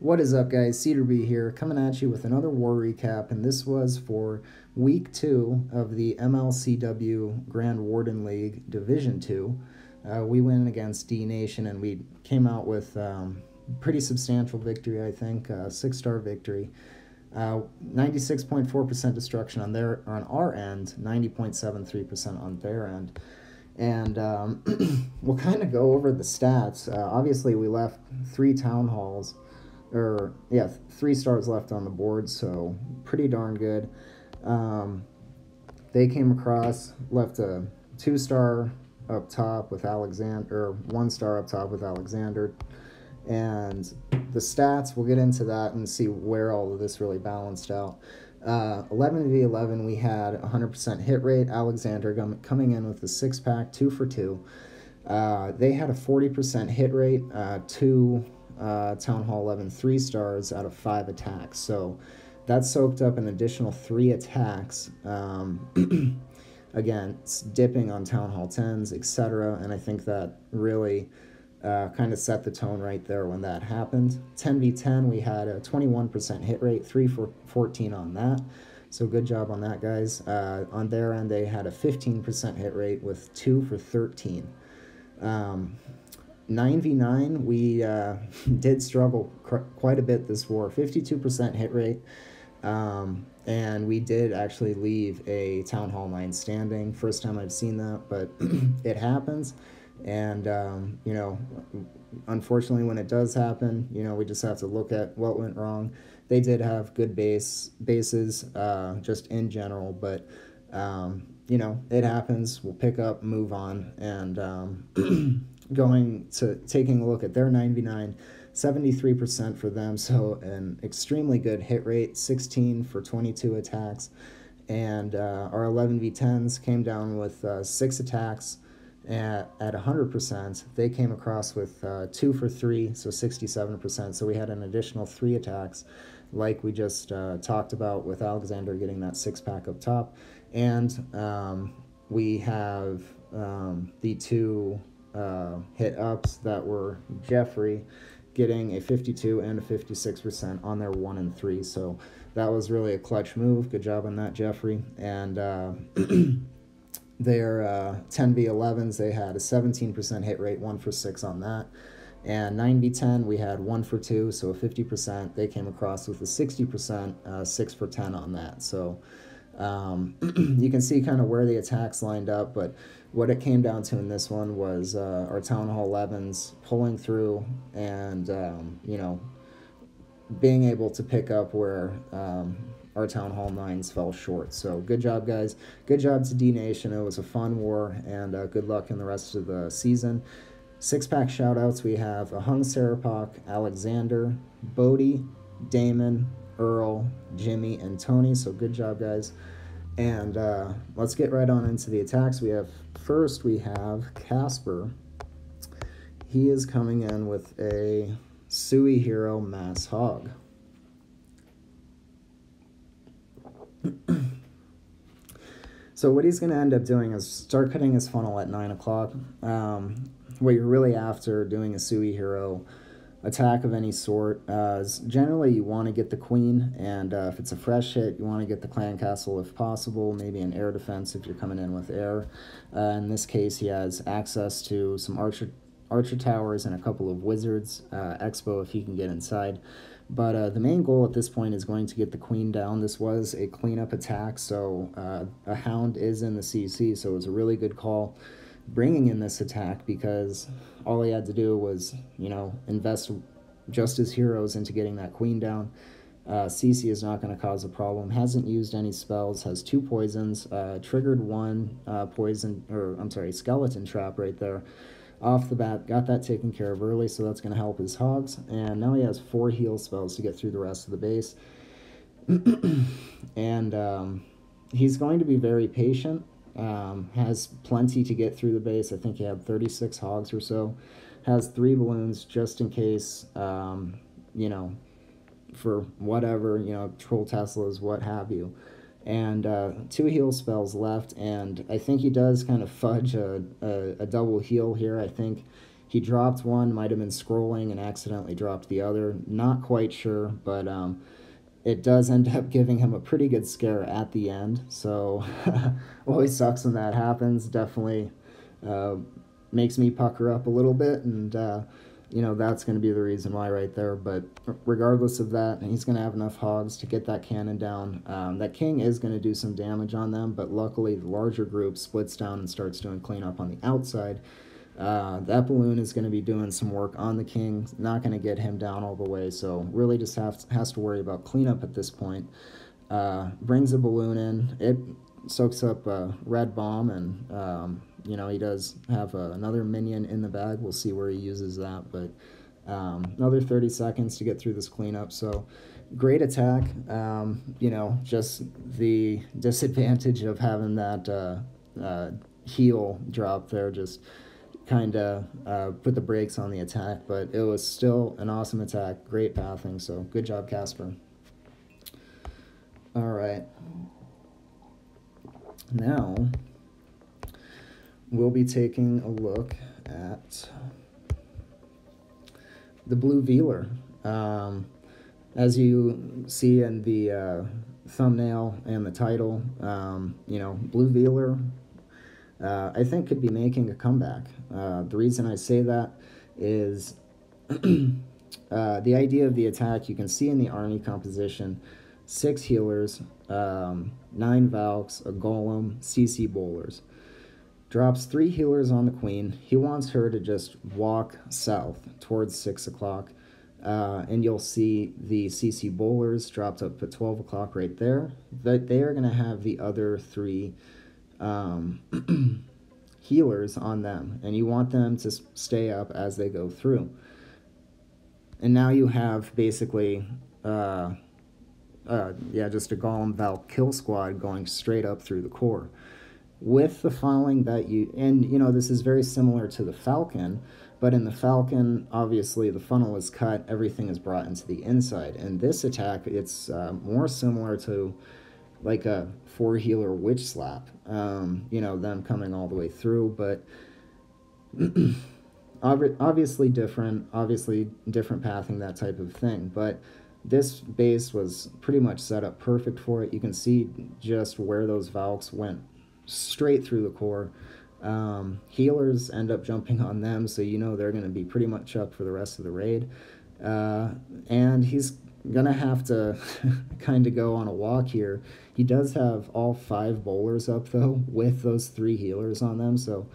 What is up, guys? Cedar B here, coming at you with another war recap, and this was for Week 2 of the MLCW Grand Warden League Division 2. We went against DNation, and we came out with pretty substantial victory, I think, 6-star victory. 96.4% destruction on our end, 90.73% on their end. And we'll kind of go over the stats. Obviously, we left 3 town halls. 3 stars left on the board, so pretty darn good. They came across, left a 2-star up top with Alexander, or 1-star up top with Alexander. And the stats, we'll get into that and see where all of this really balanced out. 11v11, we had 100% hit rate. Alexander coming in with a 6-pack, 2 for 2. They had a 40% hit rate, 2 Town Hall 11 3 stars out of 5 attacks, so that soaked up an additional 3 attacks. Again, it's dipping on Town Hall 10s, etc., and I think that really kind of set the tone right there when that happened. 10v10, we had a 21% hit rate, 3 for 14 on that, so good job on that, guys. On their end, they had a 15% hit rate with 2 for 13. 9v9, we did struggle quite a bit this war. 52% hit rate, and we did actually leave a Town Hall 9 standing. First time I've seen that, but it happens. And, you know, unfortunately when it does happen, you know, we just have to look at what went wrong. They did have good bases, just in general, but, you know, it happens. We'll pick up, move on, and taking a look at their 9v9, 73% for them, so an extremely good hit rate, 16 for 22 attacks. And our 11v10s came down with 6 attacks at 100%. They came across with 2 for 3, so 67%, so we had an additional 3 attacks, like we just talked about with Alexander getting that 6-pack up top. And we have the 2 hit ups that were Jeffrey getting a 52 and a 56% on their 1 and 3, so that was really a clutch move. Good job on that, Jeffrey. And their 10v11s, they had a 17% hit rate, 1 for 6 on that. And 9v10, we had 1 for 2, so a 50%. They came across with a 60%, 6 for 10 on that. So you can see kind of where the attacks lined up, but what it came down to in this one was our Town Hall 11s pulling through and, you know, being able to pick up where our Town Hall 9s fell short. So good job, guys. Good job to DNation. It was a fun war, and good luck in the rest of the season. 6-pack shoutouts, we have Ahung Sarapok, Alexander, Bodie, Damon, Earl, Jimmy, and Tony, so good job, guys. And let's get right on into the attacks. First we have Casper. He is coming in with a Sui Hero Mass Hog. So what he's going to end up doing is start cutting his funnel at 9 o'clock. What you're really after doing a Sui Hero attack of any sort is generally you want to get the queen, and if it's a fresh hit, you want to get the clan castle if possible, maybe an air defense if you're coming in with air. In this case, he has access to some archer towers and a couple of wizards, expo if he can get inside. But the main goal at this point is going to get the queen down. This was a cleanup attack, so a hound is in the CC, so it was a really good call bringing in this attack, because all he had to do was, you know, invest just his heroes into getting that queen down. CC is not going to cause a problem. Hasn't used any spells. Has 2 poisons. Triggered 1 skeleton trap right there off the bat. Got that taken care of early, so that's going to help his hogs. And now he has 4 heal spells to get through the rest of the base. And he's going to be very patient. Has plenty to get through the base. I think he had 36 hogs or so. Has 3 balloons just in case, you know, for whatever, you know, troll Teslas, what have you. And 2 heal spells left, and I think he does kind of fudge a double heal here. I think He dropped one, might have been scrolling and accidentally dropped the other. Not quite sure, but it does end up giving him a pretty good scare at the end. So always sucks when that happens. Definitely makes me pucker up a little bit, and you know, that's going to be the reason why right there. But regardless of that, he's going to have enough hogs to get that cannon down. That king is going to do some damage on them, but luckily the larger group splits down and starts doing cleanup on the outside. That balloon is going to be doing some work on the king, not going to get him down all the way, so really just has to worry about cleanup at this point. Brings a balloon in, it soaks up a red bomb, and you know, he does have another minion in the bag. We'll see where he uses that, but another 30 seconds to get through this cleanup. So great attack. You know, just the disadvantage of having that heal drop there just kind of put the brakes on the attack, but it was still an awesome attack. Great pathing, so good job, Casper. All right. Now we'll be taking a look at the blue VEALER. As you see in the thumbnail and the title, you know, blue VEALER, I think could be making a comeback. The reason I say that is the idea of the attack, you can see in the army composition, 6 healers, 9 Valks, a golem, CC bowlers. Drops 3 healers on the queen. He wants her to just walk south towards 6 o'clock. And you'll see the CC bowlers dropped up at 12 o'clock right there. That they are going to have the other 3 healers on them, and you want them to stay up as they go through. And now you have basically just a golem Valk kill squad going straight up through the core. With the funneling that you know, this is very similar to the Falcon, but in the Falcon, obviously the funnel is cut, everything is brought into the inside. And this attack, it's more similar to like a 4 healer witch slap, you know, them coming all the way through, but obviously different pathing, that type of thing. But this base was pretty much set up perfect for it. You can see just where those Valks went straight through the core. Healers end up jumping on them, so you know they're going to be pretty much up for the rest of the raid. And he's gonna have to kind of go on a walk here. He does have all 5 bowlers up though, with those 3 healers on them, so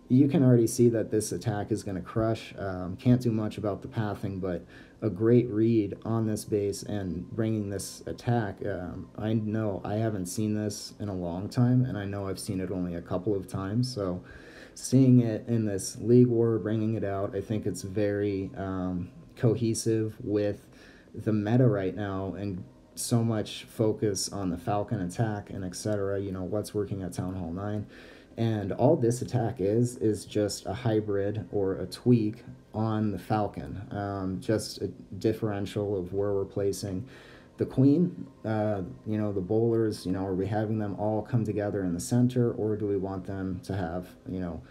you can already see that this attack is going to crush. Can't do much about the pathing, but a great read on this base and bringing this attack. I know I haven't seen this in a long time, and I know I've seen it only a couple of times, so seeing it in this League War, bringing it out, I think it's very cohesive with the meta right now, and so much focus on the Falcon attack and etc. You know, what's working at Town Hall 9. And all this attack is just a hybrid or a tweak on the Falcon, just a differential of where we're placing the queen. You know, the bowlers, you know, are we having them all come together in the center, or do we want them to have, you know,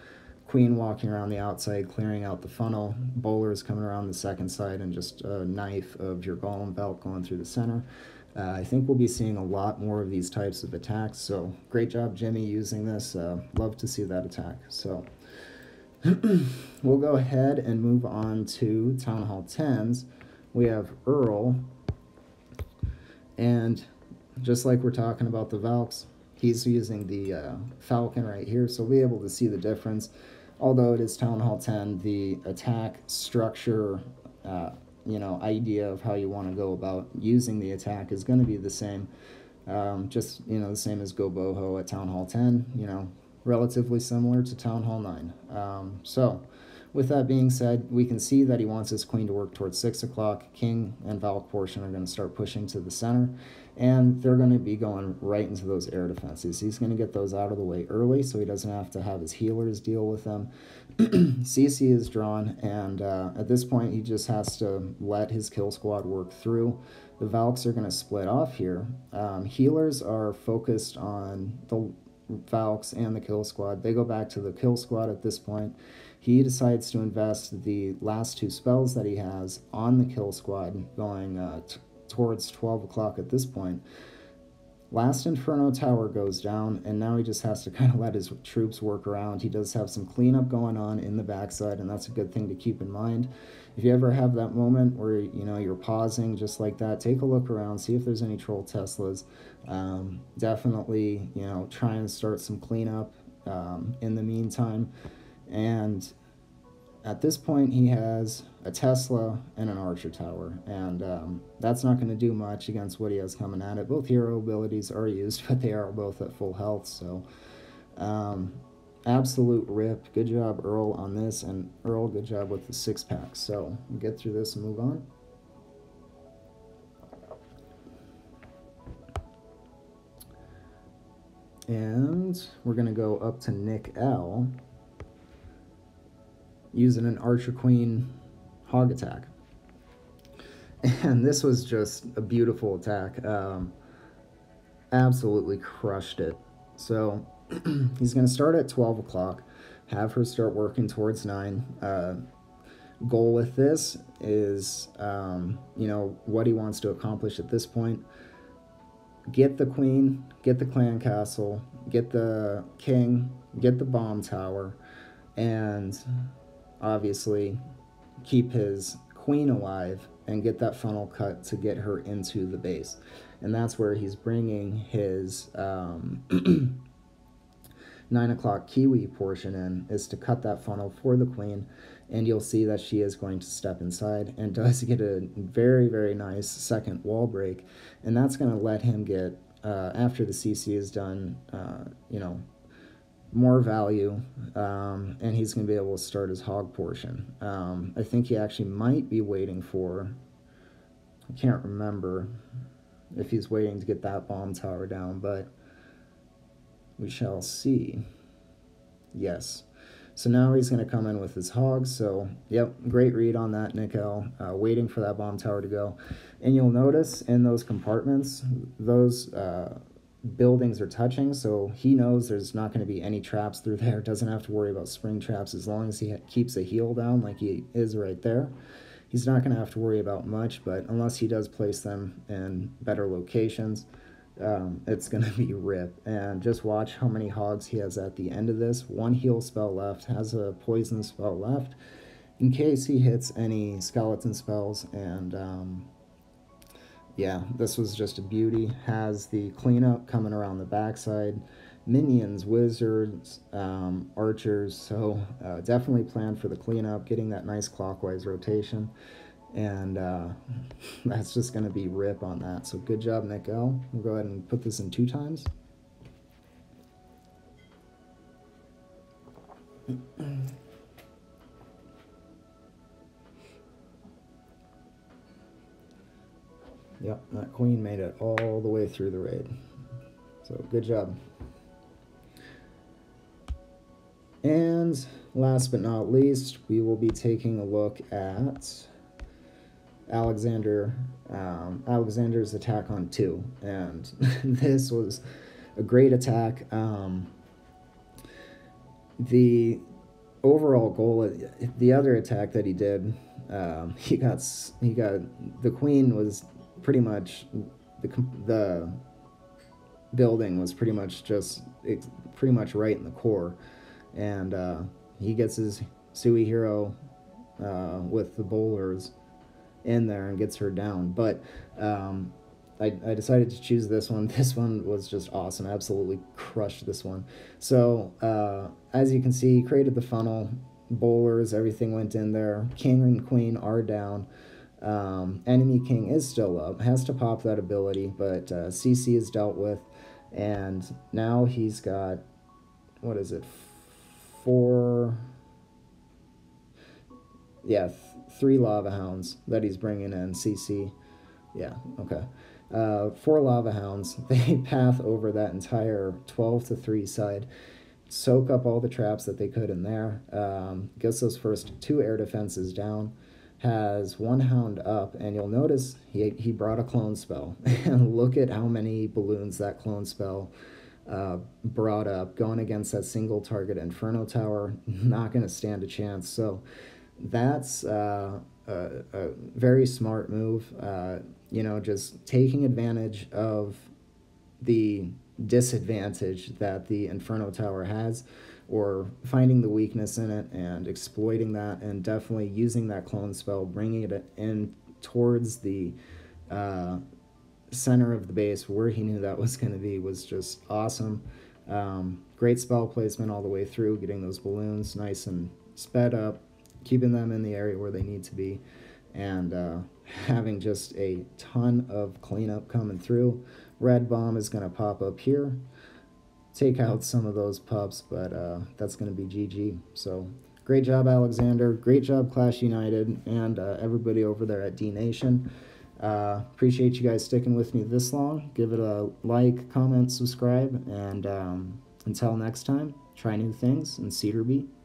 queen walking around the outside, clearing out the funnel, bowlers coming around the second side, and just a knife of your golem belt going through the center? I think we'll be seeing a lot more of these types of attacks, so great job, Jimmy, using this. Love to see that attack. So we'll go ahead and move on to Town Hall 10s. We have Earl, and just like we're talking about the Valks, he's using the Falcon right here, so we'll be able to see the difference. Although it is Town Hall 10, the attack structure, you know, idea of how you want to go about using the attack is going to be the same. Just, you know, the same as Go Boho at Town Hall 10, you know, relatively similar to Town Hall 9. So, with that being said, we can see that he wants his queen to work towards 6 o'clock. King and Valk portion are going to start pushing to the center, and they're going to be going right into those air defenses. He's going to get those out of the way early so he doesn't have to have his healers deal with them. CC is drawn, and at this point he just has to let his kill squad work through. The Valks are going to split off here. Healers are focused on the Valks and the kill squad. They go back to the kill squad at this point, he decides to invest the last 2 spells that he has on the kill squad, going towards 12 o'clock at this point. Last Inferno Tower goes down, and now he just has to kind of let his troops work around. He does have some cleanup going on in the backside, and that's a good thing to keep in mind. If you ever have that moment where, you know, you're pausing just like that, take a look around, see if there's any troll Teslas. Definitely, you know, try and start some cleanup in the meantime. And at this point, he has a Tesla and an Archer Tower, and that's not going to do much against what he has coming at it. Both hero abilities are used, but they are both at full health, so absolute rip. Good job, Earl, on this, and Earl, good job with the 6-pack. So we'll get through this and move on. And we're going to go up to Nick L, using an Archer Queen hog attack. And this was just a beautiful attack. Absolutely crushed it. So he's going to start at 12 o'clock, have her start working towards 9. Goal with this is, you know, what he wants to accomplish at this point. Get the queen, get the clan castle, get the king, get the bomb tower, and obviously keep his queen alive and get that funnel cut to get her into the base. And that's where he's bringing his 9 o'clock Kiwi portion in, is to cut that funnel for the queen. And you'll see that she is going to step inside and does get a very, very nice second wall break. And that's going to let him get, after the CC is done, you know, more value, and he's going to be able to start his hog portion. I think he actually might be waiting for, I can't remember if he's waiting to get that bomb tower down, but we shall see. Yes. So now he's going to come in with his hogs. So, yep, great read on that, Nick L. Waiting for that bomb tower to go. And you'll notice in those compartments, those buildings are touching, so he knows there's not going to be any traps through there. Doesn't have to worry about spring traps as long as he keeps a heal down like he is right there. He's not going to have to worry about much, but unless he does place them in better locations, it's going to be rip. And just watch how many hogs he has at the end of this. 1 heal spell left, has a poison spell left in case he hits any skeleton spells. And yeah, this was just a beauty. Has the cleanup coming around the backside, minions, wizards, archers, so definitely plan for the cleanup, getting that nice clockwise rotation. And that's just going to be rip on that. So good job, Nick L. We'll go ahead and put this in 2 times. Yep, that queen made it all the way through the raid. So good job. And last but not least, we will be taking a look at Alexander's attack on 2, and this was a great attack. The overall goal, the other attack that he did, he got the queen was pretty much, the building was pretty much right in the core, and he gets his Sui hero with the bowlers in there and gets her down. But I decided to choose this one. This one was just awesome. Absolutely crushed this one. So as you can see, created the funnel, bowlers, everything went in there. King and queen are down. Enemy king is still up, has to pop that ability, but CC is dealt with, and now he's got, what is it, 3 lava hounds that he's bringing in. CC, yeah, okay. 4 lava hounds. They path over that entire 12-3 side, soak up all the traps that they could in there, gets those first 2 air defenses down, has 1 hound up, and you'll notice he brought a clone spell. And look at how many balloons that clone spell brought up, going against that single target Inferno Tower, not going to stand a chance. So that's a very smart move. You know, just taking advantage of the disadvantage that the Inferno Tower has, or finding the weakness in it and exploiting that, and definitely using that clone spell, bringing it in towards the center of the base where he knew that was going to be, was just awesome. Great spell placement all the way through, getting those balloons nice and sped up, keeping them in the area where they need to be, and having just a ton of cleanup coming through. Red bomb is going to pop up here, take out some of those pups, but that's going to be GG. So great job, Alexander. Great job, Clash United, and everybody over there at DNation. Appreciate you guys sticking with me this long. Give it a like, comment, subscribe, and until next time, try new things and Cedar Beat.